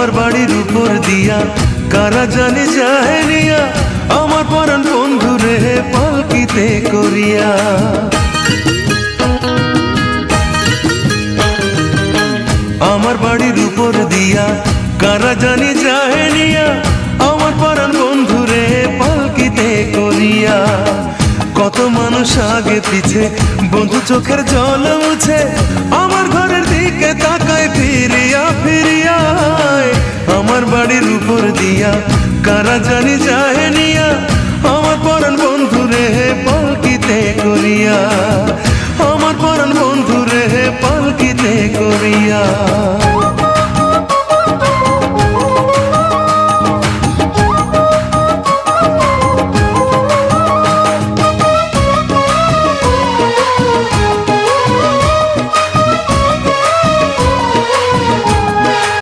আমার বাড়ির উপর দিয়া কারা জানি যায় নিয়া, আমার পরাণ বন্ধু রে পালকিতে করিয়া। আমার বাড়ির উপর দিয়া কারা জানি যায় নিয়া, আমার পরাণ বন্ধু রে পালকিতে করিয়া। কত মানুষ আগে পিছে বন্ধু চোখের জল মুছে, আমার ঘরের দিকে তাকায় ফিরিয়া ফিরিয়া। আমার বাড়ির উপর দিয়া কারা জানি যায় নিয়া, আমার পরাণ বন্ধু রে পালকিতে করিয়া, আমার পরাণ বন্ধু রে পালকিতে করিয়া।